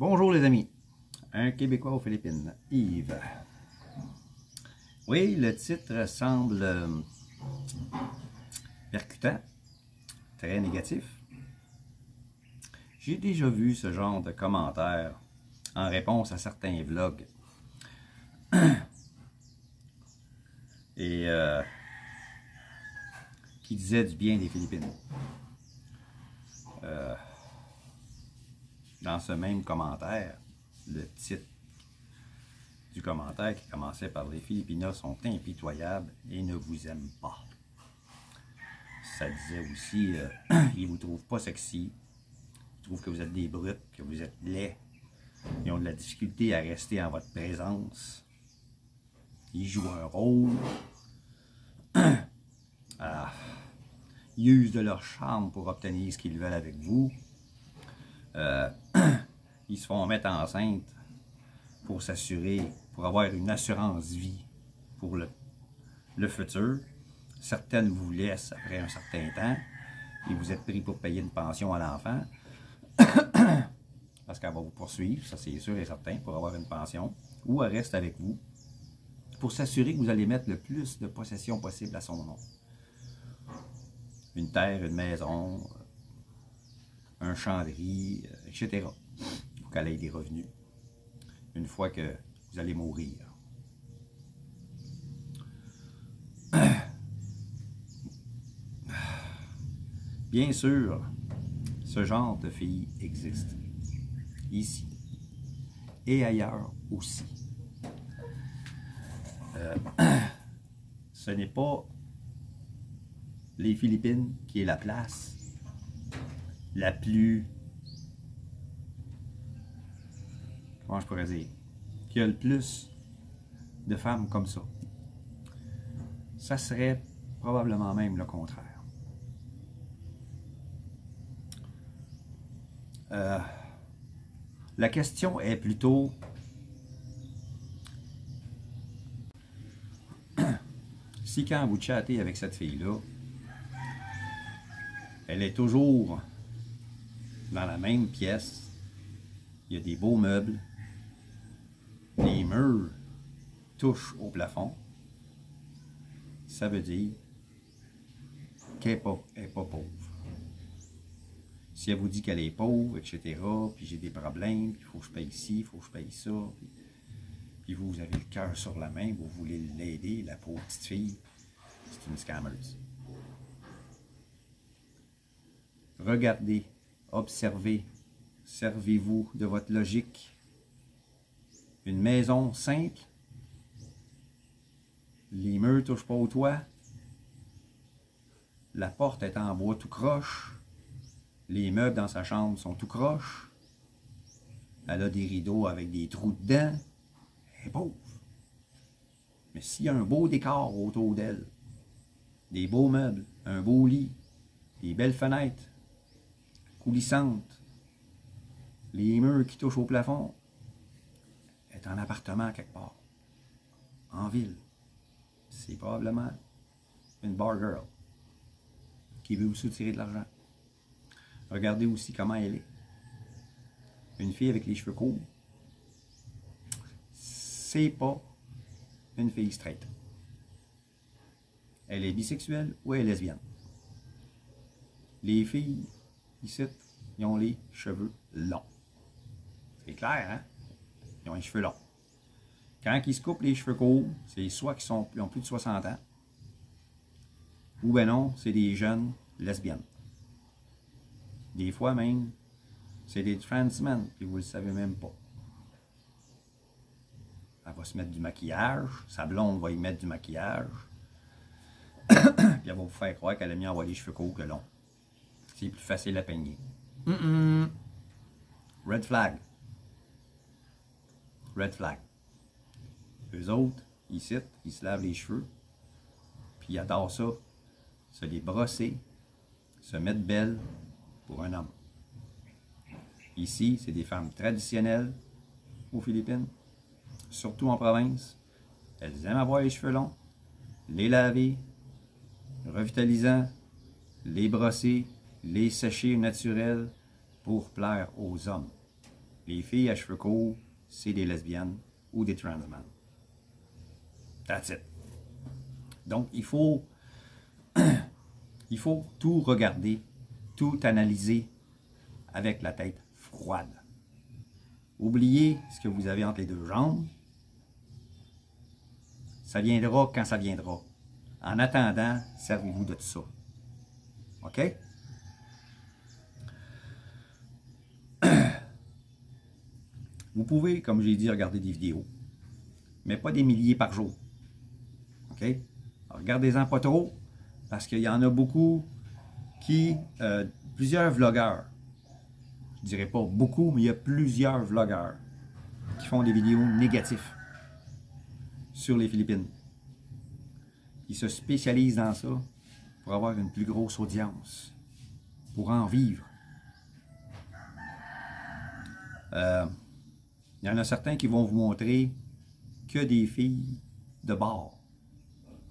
Bonjour les amis, un Québécois aux Philippines, Yves. Oui, le titre semble percutant, très négatif. J'ai déjà vu ce genre de commentaires en réponse à certains vlogs. Et qui disaient du bien des Philippines. Dans ce même commentaire, le titre du commentaire qui commençait par « Les Filipinos sont impitoyables et ne vous aiment pas ». Ça disait aussi « Ils ne vous trouvent pas sexy, ils trouvent que vous êtes des brutes, que vous êtes laids, ils ont de la difficulté à rester en votre présence, ils jouent un rôle, ils usent de leur charme pour obtenir ce qu'ils veulent avec vous, ils se font mettre enceinte pour s'assurer, pour avoir une assurance vie pour le futur. Certaines vous laissent après un certain temps et vous êtes pris pour payer une pension à l'enfant parce qu'elle va vous poursuivre, ça c'est sûr et certain, pour avoir une pension, ou elle reste avec vous pour s'assurer que vous allez mettre le plus de possessions possible à son nom. Une terre, une maison, un champ de riz, etc. pour qu'elle ait des revenus une fois que vous allez mourir. Bien sûr, ce genre de filles existe, ici et ailleurs aussi. Ce n'est pas les Philippines qui est la place la plus, comment je pourrais dire, qui a le plus de femmes comme ça. Ça serait probablement même le contraire. La question est plutôt si quand vous chattez avec cette fille-là, elle est toujours dans la même pièce, il y a des beaux meubles, les murs touchent au plafond, ça veut dire qu'elle n'est pas pauvre. Si elle vous dit qu'elle est pauvre, etc., puis j'ai des problèmes, il faut que je paye ci, il faut que je paye ça, puis vous avez le cœur sur la main, vous voulez l'aider, la pauvre petite fille, c'est une scammeuse. Regardez, observez, servez-vous de votre logique. Une maison simple, les murs ne touchent pas au toit, la porte est en bois tout croche, les meubles dans sa chambre sont tout croches, elle a des rideaux avec des trous dedans, elle est pauvre. Mais s'il y a un beau décor autour d'elle, des beaux meubles, un beau lit, des belles fenêtres coulissantes, les murs qui touchent au plafond, elle est en appartement quelque part, en ville. C'est probablement une bar girl qui veut vous soutirer de l'argent. Regardez aussi comment elle est. Une fille avec les cheveux courts, c'est pas une fille straight. Elle est bisexuelle ou elle est lesbienne. Les filles, ici, ils ont les cheveux longs. C'est clair, hein? Ils ont les cheveux longs. Quand ils se coupent les cheveux courts, c'est soit qu'ils ont plus de 60 ans, ou ben non, c'est des jeunes lesbiennes. Des fois même, c'est des trans men, puis vous ne le savez même pas. Elle va se mettre du maquillage, sa blonde va y mettre du maquillage, puis elle va vous faire croire qu'elle a mieux avoir les cheveux courts que longs. C'est plus facile à peigner. Red flag. Red flag. Eux autres, ici, ils se lavent les cheveux, puis ils adorent ça, se les brosser, se mettre belles pour un homme. Ici, c'est des femmes traditionnelles aux Philippines, surtout en province. Elles aiment avoir les cheveux longs, les laver, revitalisants, les brosser, les sécher naturels pour plaire aux hommes. Les filles à cheveux courts, c'est des lesbiennes ou des transmen. That's it. Donc, il faut tout regarder, tout analyser avec la tête froide. Oubliez ce que vous avez entre les deux jambes. Ça viendra quand ça viendra. En attendant, servez-vous de tout ça. OK? Vous pouvez, comme j'ai dit, regarder des vidéos, mais pas des milliers par jour. OK? Regardez-en pas trop, parce qu'il y en a beaucoup qui... plusieurs vlogueurs, je dirais pas beaucoup, mais il y a plusieurs vlogueurs qui font des vidéos négatives sur les Philippines. Ils se spécialisent dans ça pour avoir une plus grosse audience, pour en vivre. Il y en a certains qui vont vous montrer que des filles de bar.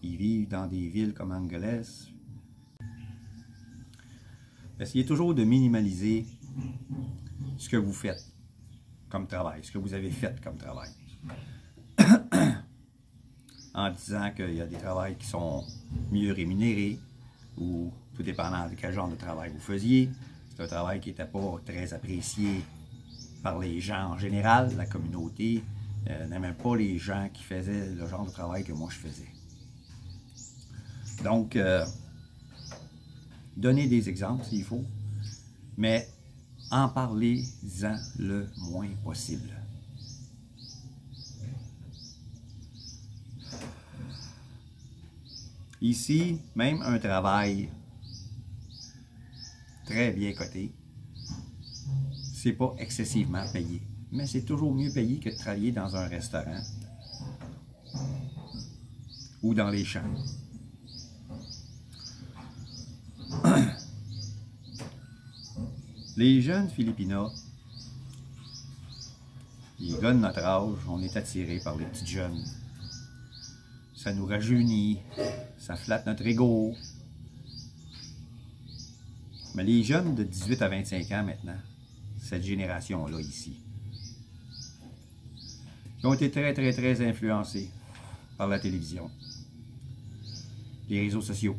Ils vivent dans des villes comme Angeles. Essayez toujours de minimaliser ce que vous faites comme travail, ce que vous avez fait comme travail. En disant qu'il y a des travails qui sont mieux rémunérés, ou tout dépendant de quel genre de travail vous faisiez. C'est un travail qui n'était pas très apprécié par les gens en général. La communauté n'aimait pas les gens qui faisaient le genre de travail que moi je faisais. Donc, donnez des exemples s'il faut, mais en parlez-en le moins possible. Ici, même un travail très bien coté, c'est pas excessivement payé. Mais c'est toujours mieux payé que de travailler dans un restaurant ou dans les champs. Les jeunes Philippinas, les gars de notre âge, on est attirés par les petites jeunes. Ça nous rajeunit, ça flatte notre ego. Mais les jeunes de 18 à 25 ans maintenant, cette génération-là ici, qui ont été très influencés par la télévision, les réseaux sociaux,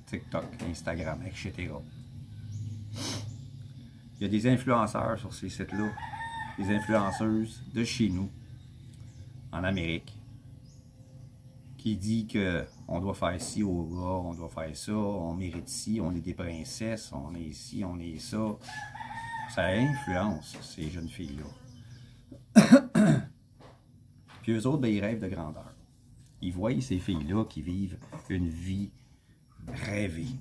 TikTok, Instagram, etc. Il y a des influenceurs sur ces sites-là, des influenceuses de chez nous, en Amérique, qui dit qu'on doit faire ci au gars, on doit faire ça, on mérite ci, on est des princesses, on est ci, on est ça. Ça influence ces jeunes filles-là. Puis eux autres, ben, ils rêvent de grandeur. Ils voient ces filles-là qui vivent une vie rêvée.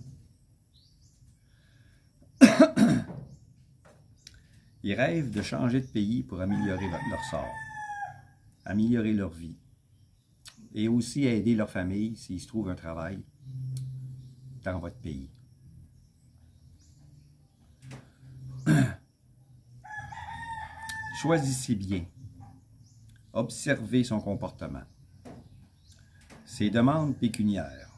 Ils rêvent de changer de pays pour améliorer leur sort, améliorer leur vie. Et aussi aider leur famille s'ils se trouvent un travail dans votre pays. Choisissez bien. Observez son comportement. Ses demandes pécuniaires.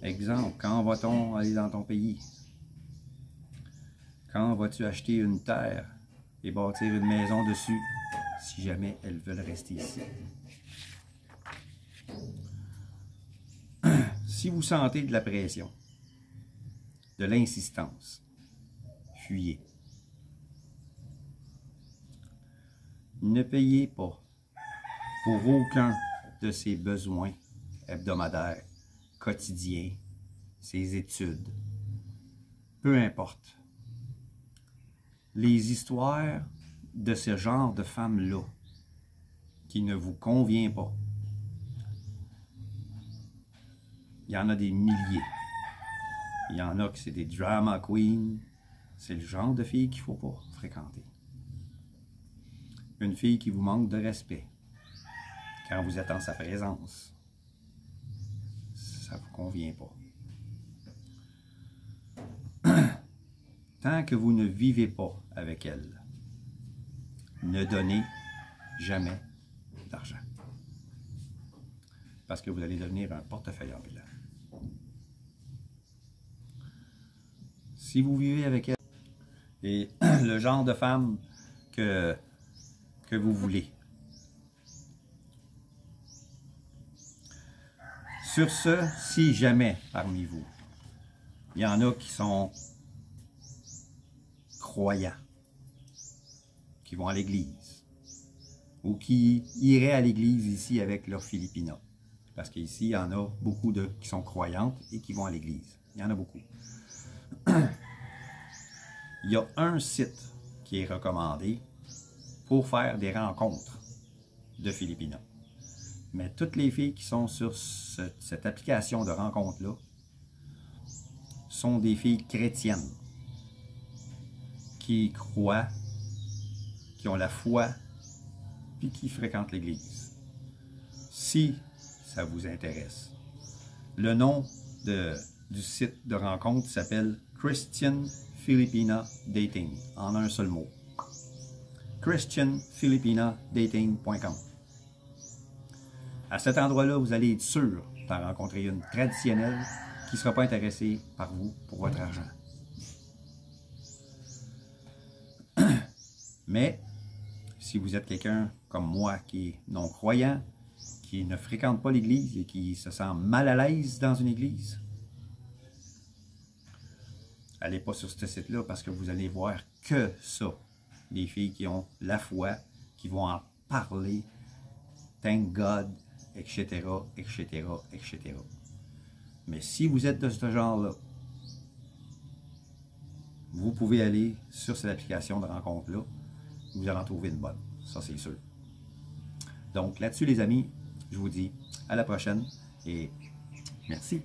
Exemple, quand va-t-on aller dans ton pays? Quand vas-tu acheter une terre et bâtir une maison dessus, si jamais elles veulent rester ici? Si vous sentez de la pression, de l'insistance, fuyez. Ne payez pas pour aucun de ses besoins hebdomadaires, quotidiens, ses études. Peu importe. Les histoires de ce genre de femmes-là qui ne vous convient pas, il y en a des milliers. Il y en a qui c'est des drama queens. C'est le genre de filles qu'il ne faut pas fréquenter. Une fille qui vous manque de respect quand vous êtes en sa présence, ça ne vous convient pas. Tant que vous ne vivez pas avec elle, ne donnez jamais d'argent. Parce que vous allez devenir un portefeuille ambulant. Si vous vivez avec elle, et le genre de femme que vous voulez. Sur ce, si jamais parmi vous, il y en a qui sont croyants, qui vont à l'église, ou qui iraient à l'église ici avec leur Philippina, parce qu'ici, il y en a beaucoup qui sont croyantes et qui vont à l'église. Il y en a beaucoup. Il y a un site qui est recommandé pour faire des rencontres de Philippina. Mais toutes les filles qui sont sur cette application de rencontre-là sont des filles chrétiennes qui croient, qui ont la foi, puis qui fréquentent l'église. Si ça vous intéresse, le nom du site de rencontre s'appelle Christian Filipina Dating, en un seul mot. christianfilipinadating.com. À cet endroit-là, vous allez être sûr de rencontrer une traditionnelle qui ne sera pas intéressée par vous pour votre argent. Mais, si vous êtes quelqu'un comme moi qui est non-croyant, qui ne fréquente pas l'église et qui se sent mal à l'aise dans une église, allez pas sur ce site-là parce que vous allez voir que ça. Des filles qui ont la foi, qui vont en parler, thank God, etc., etc., etc. Mais si vous êtes de ce genre-là, vous pouvez aller sur cette application de rencontre-là, vous allez en trouver une bonne, ça c'est sûr. Donc là-dessus les amis, je vous dis à la prochaine et merci.